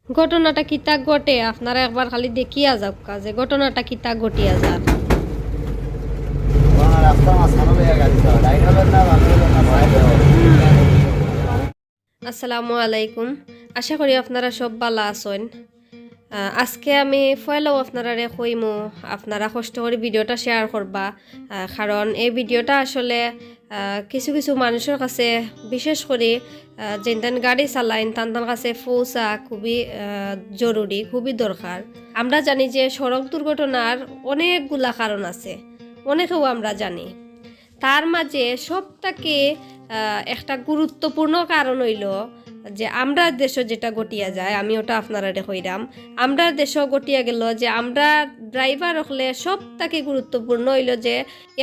ঘটনাটা কিতা ঘটে আপনারা একবার খালি দেখিয়া যাও যে ঘটনাটা কিতা ঘটিয়া যার। আসসালামু আলাইকুম, আশা করি আপনারা সব ভালো আছেন। আজকে আমি ফয়লাও আপনারা কইমু, আপনারা কষ্ট করে ভিডিওটা শেয়ার করবা, কারণ এই ভিডিওটা আসলে কিছু কিছু মানুষের কাছে, বিশেষ করে যেন গাড়ি চালাইন তাদের কাছে পৌঁছা খুবই জরুরি, খুবই দরকার। আমরা জানি যে সড়ক দুর্ঘটনার অনেকগুলা কারণ আছে, অনেকেও আমরা জানি। তার মাঝে সবটাকে একটা গুরুত্বপূর্ণ কারণ হইল যে আমরা দেশে যেটা ঘটিয়া যায়, আমি ওটা আপনারা কইরাম। আমরা দেশে ঘটিয়া গেল যে আমরা ড্রাইভার হলে সবটাকে গুরুত্বপূর্ণ হইল যে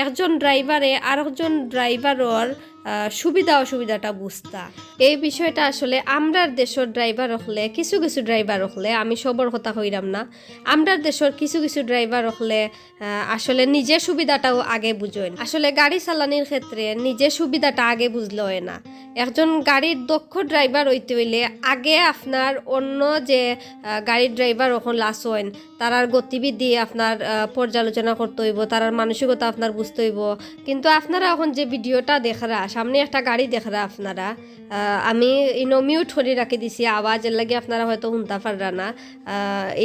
একজন ড্রাইভারে আরেকজন ড্রাইভারের সুবিধা অসুবিধাটা বুঝতা। এই বিষয়টা আসলে আমরা দেশের ড্রাইভার হলে, কিছু কিছু ড্রাইভার হলে, আমি সবর কথা কইরাম না, আমরা দেশের কিছু কিছু ড্রাইভার হলে আসলে নিজের সুবিধাটাও আগে বুঝেন। আসলে গাড়ি চালানোর ক্ষেত্রে নিজের সুবিধাটা আগে বুঝলে হয় না। একজন গাড়ির দক্ষ ড্রাইভার হইতে হইলে আগে আপনার অন্য যে গাড়ির ড্রাইভার ওখানে আসেন তারার গতিবিধি আপনার পর্যালোচনা করতে হইব, তারার মানসিকতা আপনার বুঝতে হইব। কিন্তু আপনারা এখন যে ভিডিওটা দেখরা, সামনে একটা গাড়ি দেখরা আপনারা, আমি মিউট করে রাখি দিছি, আওয়াজের লাগে আপনারা হয়তো শুনতে পাররা না।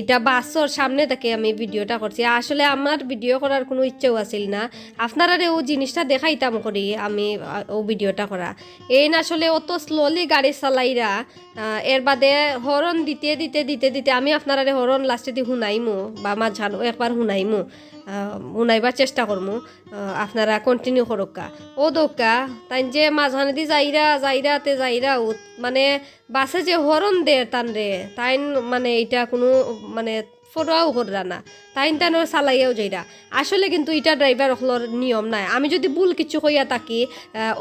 এটা বাসর সামনে থেকে আমি ভিডিওটা করছি। আসলে আমার ভিডিও করার কোনো ইচ্ছেও আছিল না, আপনারা ও জিনিসটা দেখাইতাম করি আমি ও ভিডিওটা করা। এই না আসলে অত স্লোলি গাড়ি চালাইরা, এর বাদে হরন দিতে দিতে দিতে দিতে আমি আপনারা হরন লাস্টে দিয়ে শুনাইমু বা মাঝখান একবার শুনাইবার চেষ্টা করমু, আপনারা কন্টিনিউ করুকা। ও দৌকা তাই যে মাঝখানে দিয়ে যাইরা মানে বাসে যে হরন দে টান রে তাই, মানে এটা কোনো মানে ফটোও কররা না, তাই চালাইয়াও যাইরা। আসলে কিন্তু এটা ড্রাইভার হলোর নিয়ম নাই। আমি যদি ভুল কিছু কইয়া থাকি,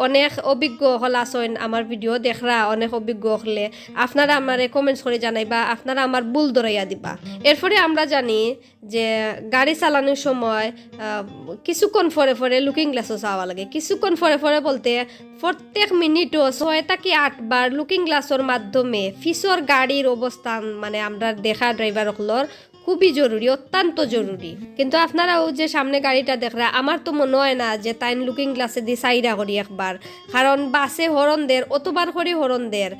অনেক অভিজ্ঞ হল আসেন আমার ভিডিও দেখরা, অনেক অভিজ্ঞ হলে আপনারা আমারে কমেন্টস করে জানাইবা, আপনারা আমার ভুল ধরাইয়া দিবা। এরপরে আমরা জানি যে গাড়ি চালানোর সময় কিছুক্ষণ পরে পরে লুকিং গ্লাসও চাওয়া লাগে। কিছুক্ষণ পরে পরে বলতে প্রত্যেক মিনিটও 6 থেকে 8 বার লুকিং গ্লাসের মাধ্যমে পিছর গাড়ির অবস্থান মানে আমরা দেখা ড্রাইভার হলোর খুবই জরুরি, অত্যন্ত জরুরি। কিন্তু আপনারাও যে সামনে গাড়িটা দেখরা, আমার তো মনে হয় না যে তাইন লুকিং গ্লাসে দিয়ে সাইডা করি একবার, কারণ বাসে হরন দের অতবার করে হরন দের,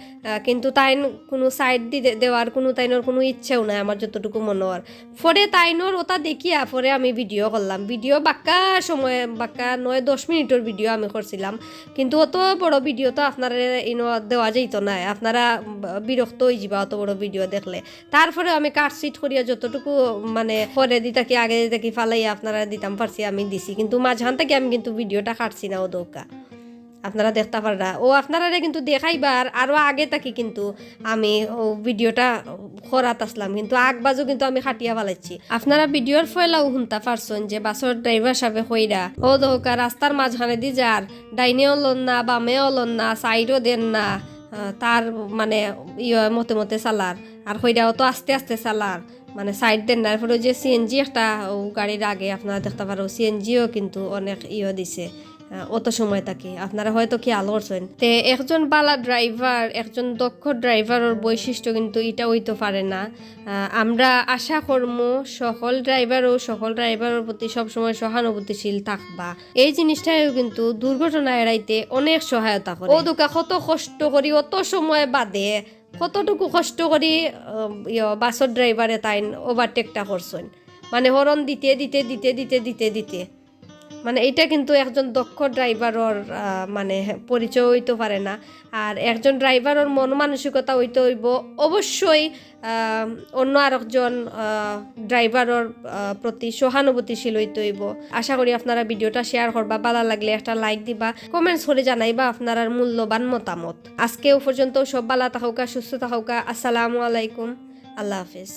কিন্তু তাইন কোনো সাইড দিয়ে দেওয়ার কোনো তাইনোর কোনো ইচ্ছেও নাই আমার যতটুকু মনে হয়। পরে তাইনোর ওটা দেখিয়া পরে আমি ভিডিও করলাম। ভিডিও বাক্কা সময়, বাক্কা 9-10 মিনিটের ভিডিও আমি করছিলাম, কিন্তু অত বড় ভিডিও তো আপনারা দেওয়া যাইত না, আপনারা বিরক্ত হয়ে যাবা অত বড় ভিডিও দেখলে। তারপরে আমি কাটসিট করিয়া যতটুকু মানে পরে দিতা কি আগে দিতা কি ফালাইয়া আপনারা দিতাম পারছি আমি দিছি, কিন্তু মাঝখান থেকে আমি কিন্তু ভিডিওটা কাটছি না। ও দৌকা আপনারা দেখতে পাররা, ও আপনারা কিন্তু দেখাইবার আরও আগে থাকি কিন্তু আমি ও ভিডিওটা করাত আসলাম, কিন্তু আগবাজও কিন্তু আমি খাটিয়া ফেলাইছি। আপনারা ভিডিওর ফয়লাও শুনতে পারছেন যে বাসর ড্রাইভার সাহেব কইরা ও দৌকা রাস্তার মাঝখানে দি যার ডাইনেও লন না বামেও লন না সাইডও দেন না, তার মানে মতে মতে চালার, আর কইরাও তো আস্তে আস্তে চালার, মানে সাইড দেন না। এরপরে যে সিএনজি একটা গাড়ির আগে আপনারা দেখতে পারো, সিএনজিও কিন্তু অনেক দিছে অত সময় থাকে, আপনারা হয়তো খেয়াল করছেন। তে একজন বালা ড্রাইভার, একজন দক্ষ ড্রাইভারের বৈশিষ্ট্য কিন্তু এটা হইতে পারে না। আমরা আশা করবো সকল ড্রাইভারের প্রতি সবসময় সহানুভূতিশীল থাকবা। এই জিনিসটাও কিন্তু দুর্ঘটনা এড়াইতে অনেক সহায়তা করে। ও দুকা কত কষ্ট করি, অত সময় বাদে কতটুকু কষ্ট করি বাসের ড্রাইভারে তাই ওভারটেকটা করছেন, মানে হরন দিতে দিতে দিতে দিতে দিতে দিতে, মানে এটা কিন্তু একজন দক্ষ ড্রাইভারের মানে পরিচয় হইতে পারে না। আর একজন ড্রাইভারের মন মানসিকতা হইতে হইব অবশ্যই অন্য আরেকজন ড্রাইভারের প্রতি সহানুভূতিশীল হইতে হইব। আশা করি আপনারা ভিডিওটা শেয়ার করবা, ভালো লাগলে একটা লাইক দিবা, কমেন্টস করে জানাইবা আপনার মূল্যবান মতামত। আজকে পর্যন্ত সব ভালো থাকুকা, সুস্থ থাকুকা। আসসালামু আলাইকুম, আল্লাহ হাফেজ।